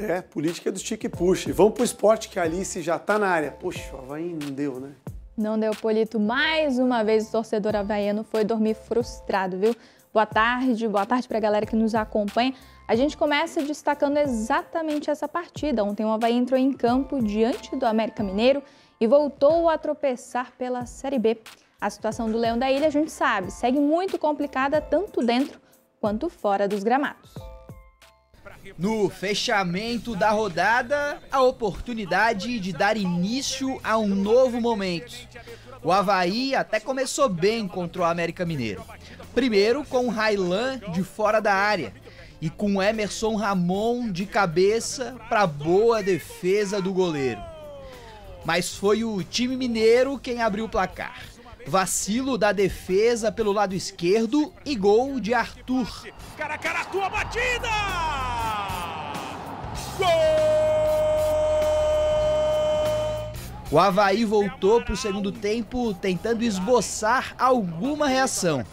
É, política do estica e puxa. E vamos pro esporte que a Alice já tá na área. Poxa, o Avaí não deu, né? Não deu, Polito. Mais uma vez o torcedor havaiano foi dormir frustrado, viu? Boa tarde pra galera que nos acompanha. A gente começa destacando exatamente essa partida. Ontem o Avaí entrou em campo diante do América Mineiro e voltou a tropeçar pela Série B. A situação do Leão da Ilha, a gente sabe, segue muito complicada tanto dentro quanto fora dos gramados. No fechamento da rodada, a oportunidade de dar início a um novo momento. O Avaí até começou bem contra o América Mineiro. Primeiro com o Railan de fora da área e com o Emerson Ramon de cabeça para boa defesa do goleiro. Mas foi o time mineiro quem abriu o placar. Vacilo da defesa pelo lado esquerdo e gol de Arthur. Cara a cara, tua batida! Gol! O Avaí voltou para o segundo tempo tentando esboçar alguma reação.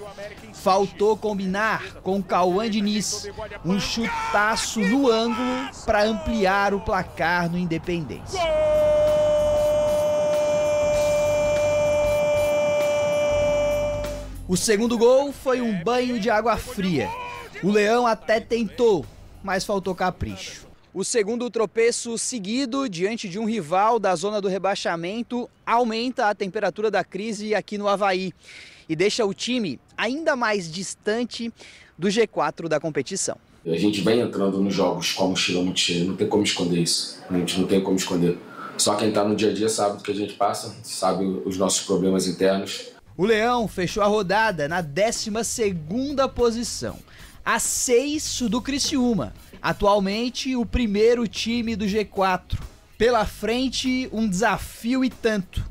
Faltou combinar com o Cauã Diniz, um chutaço no ângulo para ampliar o placar no Independência. O segundo gol foi um banho de água fria. O Leão até tentou, mas faltou capricho. O segundo tropeço seguido diante de um rival da zona do rebaixamento aumenta a temperatura da crise aqui no Avaí e deixa o time ainda mais distante do G4 da competição. A gente vem entrando nos jogos com a mochila muito cheia, não tem como esconder isso, a gente não tem como esconder. Só quem está no dia a dia sabe do que a gente passa, sabe os nossos problemas internos. O Leão fechou a rodada na 12ª posição, a 6 do Criciúma, atualmente o primeiro time do G4. Pela frente, um desafio e tanto.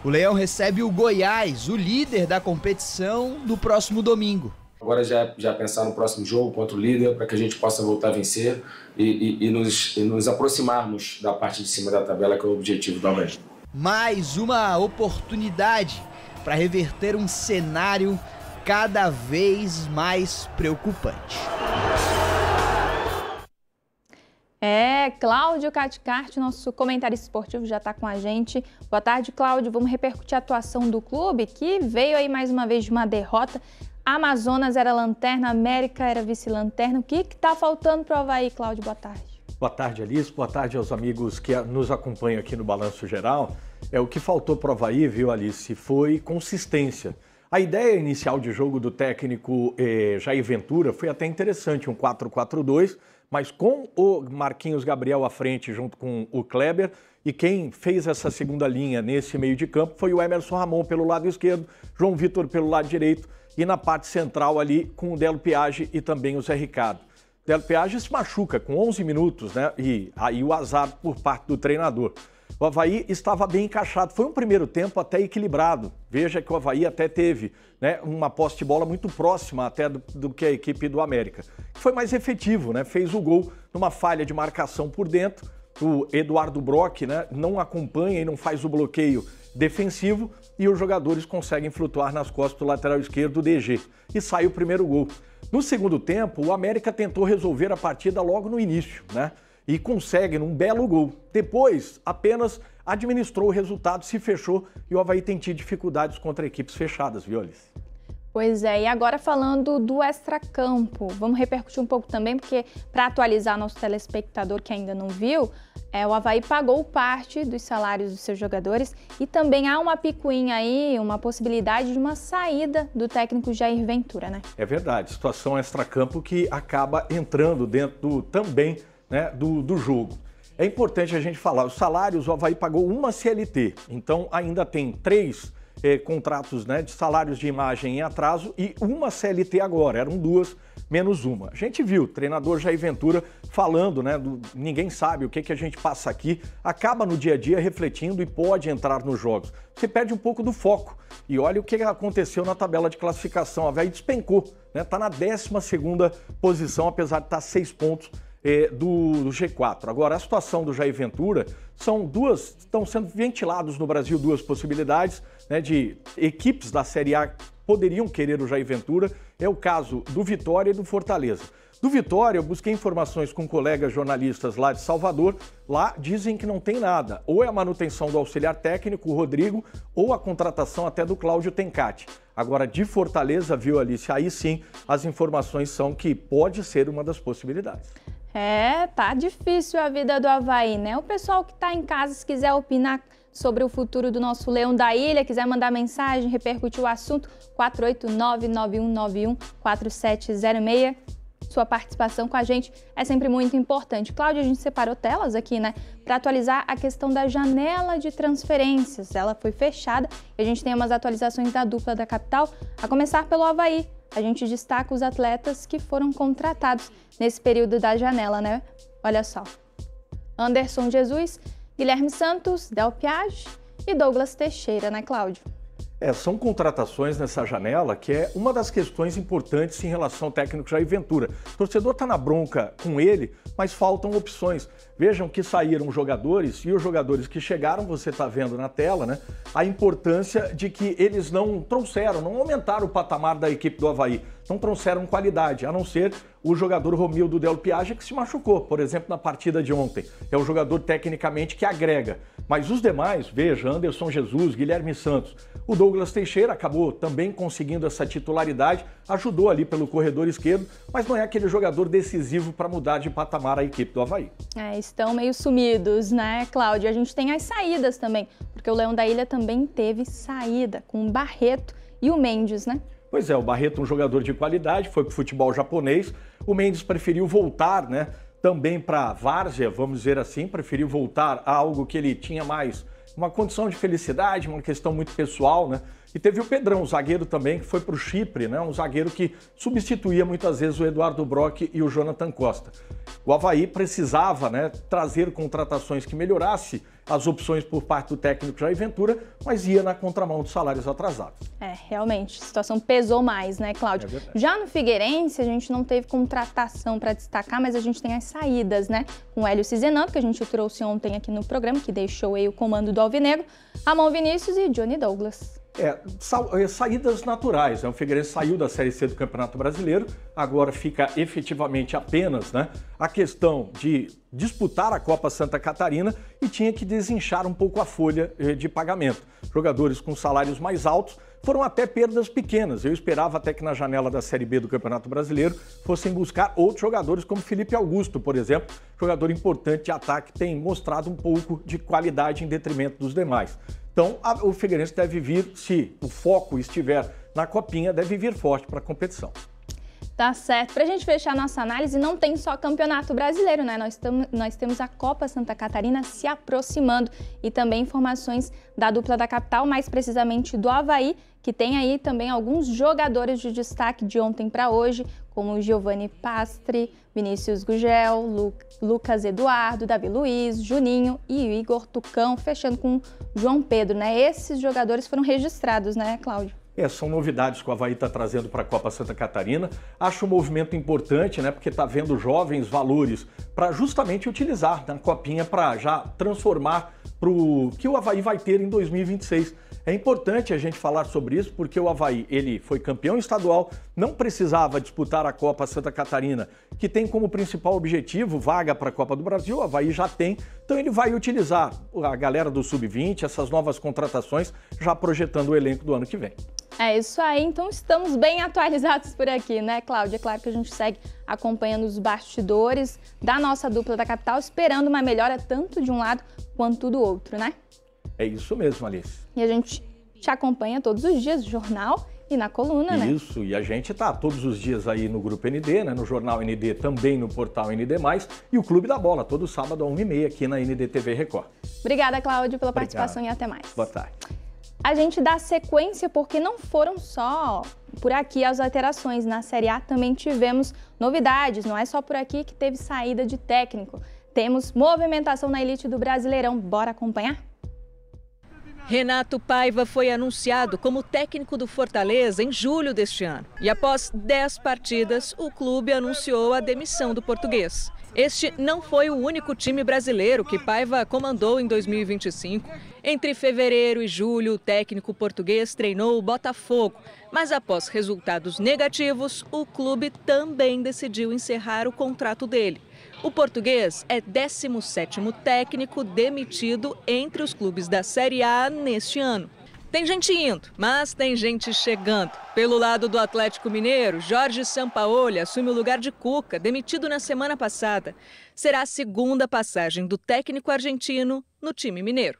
O Leão recebe o Goiás, o líder da competição, no próximo domingo. Agora já pensar no próximo jogo contra o líder, para que a gente possa voltar a vencer e nos aproximarmos da parte de cima da tabela, que é o objetivo do Avaí. Mais uma oportunidade para reverter um cenário cada vez mais preocupante. Cláudio Caticarte, nosso comentarista esportivo, já está com a gente. Boa tarde, Cláudio. Vamos repercutir a atuação do clube, que veio aí mais uma vez de uma derrota. Amazonas era lanterna, América era vice-lanterna. O que está faltando para o Avaí, Cláudio? Boa tarde. Boa tarde, Alice. Boa tarde aos amigos que nos acompanham aqui no Balanço Geral. O que faltou para o Avaí, viu, Alice, foi consistência. A ideia inicial de jogo do técnico Jair Ventura foi até interessante, um 4-4-2, mas com o Marquinhos Gabriel à frente junto com o Kleber, e quem fez essa segunda linha nesse meio de campo foi o Emerson Ramon pelo lado esquerdo, João Vitor pelo lado direito e na parte central ali com o Delo Piaggi e também o Zé Ricardo. Delo Piaggi se machuca com 11 minutos, né? E aí o azar por parte do treinador. O Avaí estava bem encaixado, foi um primeiro tempo até equilibrado. Veja que o Avaí até teve, né, uma posse de bola muito próxima até do que a equipe do América. Foi mais efetivo, né? Fez o gol numa falha de marcação por dentro. O Eduardo Brock, né, não acompanha e não faz o bloqueio defensivo e os jogadores conseguem flutuar nas costas do lateral esquerdo, DG. E sai o primeiro gol. No segundo tempo, o América tentou resolver a partida logo no início, né? E consegue num belo gol. Depois, apenas administrou o resultado, se fechou e o Avaí tem tido dificuldades contra equipes fechadas, viu, Alice? Pois é, e agora falando do extracampo, vamos repercutir um pouco também, porque para atualizar nosso telespectador que ainda não viu, o Avaí pagou parte dos salários dos seus jogadores e também há uma picuinha aí, uma possibilidade de uma saída do técnico Jair Ventura, né? É verdade, situação extracampo que acaba entrando dentro também, né, do jogo. É importante a gente falar, os salários, o Avaí pagou uma CLT, então ainda tem 3 contratos, né, de salários de imagem em atraso e uma CLT agora, eram 2 menos uma. A gente viu o treinador Jair Ventura falando, né, ninguém sabe o que a gente passa aqui, acaba no dia a dia refletindo e pode entrar nos jogos. Você perde um pouco do foco e olha o que aconteceu na tabela de classificação, o Avaí despencou, né, tá na 12ª posição, apesar de estar 6 pontos do G4. Agora, a situação do Jair Ventura, estão sendo ventilados no Brasil 2 possibilidades, né, de equipes da Série A poderiam querer o Jair Ventura, é o caso do Vitória e do Fortaleza. Do Vitória, eu busquei informações com colegas jornalistas lá de Salvador. Lá dizem que não tem nada. Ou é a manutenção do auxiliar técnico, o Rodrigo, ou a contratação até do Cláudio Tencati. Agora, de Fortaleza, viu, Alice? Aí sim, as informações são que pode ser uma das possibilidades. Tá difícil a vida do Avaí, né? O pessoal que tá em casa, se quiser opinar sobre o futuro do nosso Leão da Ilha, quiser mandar mensagem, repercutir o assunto, 489-9191-4706. Sua participação com a gente é sempre muito importante. Cláudia, a gente separou telas aqui, né, para atualizar a questão da janela de transferências. Ela foi fechada e a gente tem umas atualizações da dupla da capital, a começar pelo Avaí. A gente destaca os atletas que foram contratados nesse período da janela, né? Olha só. Anderson Jesus, Guilherme Santos, Del Piage e Douglas Teixeira, né, Cláudio? São contratações nessa janela que é uma das questões importantes em relação ao técnico Jair Ventura. O torcedor está na bronca com ele, mas faltam opções. Vejam que saíram jogadores e os jogadores que chegaram, você está vendo na tela, né? A importância de que eles não aumentaram o patamar da equipe do Avaí, não trouxeram qualidade, a não ser o jogador Romildo Del Piage, que se machucou, por exemplo, na partida de ontem. É o jogador tecnicamente que agrega. Mas os demais, veja, Anderson Jesus, Guilherme Santos, o Douglas Teixeira acabou também conseguindo essa titularidade, ajudou ali pelo corredor esquerdo, mas não é aquele jogador decisivo para mudar de patamar a equipe do Avaí. Estão meio sumidos, né, Cláudia? A gente tem as saídas também, porque o Leão da Ilha também teve saída com o Barreto e o Mendes, né? Pois é, o Barreto, um jogador de qualidade, foi para o futebol japonês. O Mendes preferiu voltar, né, também para a várzea, vamos dizer assim, preferiu voltar a algo que ele tinha mais uma condição de felicidade, uma questão muito pessoal, né? E teve o Pedrão, zagueiro também, que foi para o Chipre, né? Um zagueiro que substituía muitas vezes o Eduardo Brock e o Jonathan Costa. O Avaí precisava, né, trazer contratações que melhorasse as opções por parte do técnico Jair Ventura, mas ia na contramão dos salários atrasados. Realmente, a situação pesou mais, né, Cláudio? Já no Figueirense, a gente não teve contratação para destacar, mas a gente tem as saídas, né? Com o Hélio Cizenando, que a gente trouxe ontem aqui no programa, que deixou aí o comando do Alvinegro, Ramon Vinícius e Johnny Douglas. Saídas naturais, né? O Figueirense saiu da Série C do Campeonato Brasileiro, agora fica efetivamente apenas, né, a questão de disputar a Copa Santa Catarina e tinha que desinchar um pouco a folha de pagamento. Jogadores com salários mais altos foram até perdas pequenas. Eu esperava até que na janela da Série B do Campeonato Brasileiro fossem buscar outros jogadores como Felipe Augusto, por exemplo, jogador importante de ataque, tem mostrado um pouco de qualidade em detrimento dos demais. Então, o Figueirense deve vir, se o foco estiver na Copinha, deve vir forte para a competição. Tá certo. Para a gente fechar nossa análise, não tem só Campeonato Brasileiro, né? Nós temos a Copa Santa Catarina se aproximando e também informações da dupla da capital, mais precisamente do Avaí, que tem aí também alguns jogadores de destaque de ontem para hoje, como Giovanni Pastre, Vinícius Gugel, Lucas Eduardo, Davi Luiz, Juninho e Igor Tucão, fechando com João Pedro, né? Esses jogadores foram registrados, né, Cláudio? São novidades que o Avaí está trazendo para a Copa Santa Catarina. Acho um movimento importante, né? Porque está vendo jovens valores para justamente utilizar na Copinha para já transformar para o que o Avaí vai ter em 2026. É importante a gente falar sobre isso porque o Avaí, ele foi campeão estadual, não precisava disputar a Copa Santa Catarina, que tem como principal objetivo vaga para a Copa do Brasil, o Avaí já tem, então ele vai utilizar a galera do Sub-20, essas novas contratações, já projetando o elenco do ano que vem. É isso aí, então estamos bem atualizados por aqui, né, Cláudia? É claro que a gente segue acompanhando os bastidores da nossa dupla da capital, esperando uma melhora tanto de um lado quanto do outro, né? É isso mesmo, Alice. E a gente te acompanha todos os dias no jornal e na coluna, né? Isso, e a gente tá todos os dias aí no Grupo ND, né? No Jornal ND, também no portal ND+, e o Clube da Bola, todo sábado às 1h30 aqui na NDTV Record. Obrigada, Cláudio, pela participação e até mais. Boa tarde. A gente dá sequência porque não foram só por aqui as alterações. Na Série A também tivemos novidades, não é só por aqui que teve saída de técnico. Temos movimentação na elite do Brasileirão. Bora acompanhar? Renato Paiva foi anunciado como técnico do Fortaleza em julho deste ano. E após 10 partidas, o clube anunciou a demissão do português. Este não foi o único time brasileiro que Paiva comandou em 2025. Entre fevereiro e julho, o técnico português treinou o Botafogo. Mas após resultados negativos, o clube também decidiu encerrar o contrato dele. O português é 17º técnico demitido entre os clubes da Série A neste ano. Tem gente indo, mas tem gente chegando. Pelo lado do Atlético Mineiro, Jorge Sampaoli assume o lugar de Cuca, demitido na semana passada. Será a segunda passagem do técnico argentino no time mineiro.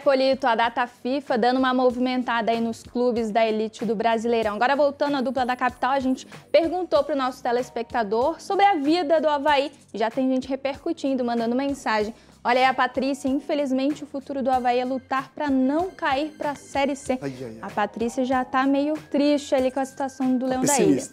Polito, a data FIFA dando uma movimentada aí nos clubes da elite do Brasileirão. Agora, voltando à dupla da capital, a gente perguntou para o nosso telespectador sobre a vida do Avaí. Já tem gente repercutindo, mandando mensagem. Olha aí a Patrícia, infelizmente o futuro do Avaí é lutar para não cair para a Série C. A Patrícia já está meio triste ali com a situação do Leão da Ilha.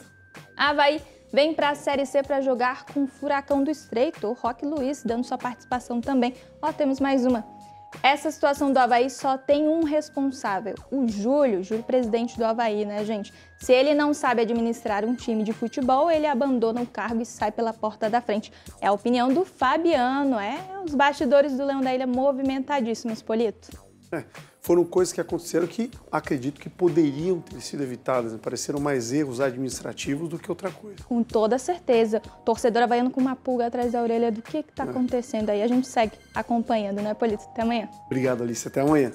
A Avaí vem para a Série C para jogar com o Furacão do Estreito, o Roque Luiz, dando sua participação também. Temos mais uma. Essa situação do Avaí só tem um responsável, o Júlio, presidente do Avaí, né, gente? Se ele não sabe administrar um time de futebol, ele abandona o cargo e sai pela porta da frente. É a opinião do Fabiano, os bastidores do Leão da Ilha movimentadíssimos, Polito. Foram coisas que aconteceram que acredito que poderiam ter sido evitadas, né? Pareceram mais erros administrativos do que outra coisa. Com toda certeza. Torcedor havaiano com uma pulga atrás da orelha do que está acontecendo aí. A gente segue acompanhando, né, Polito? Até amanhã. Obrigado, Alice. Até amanhã.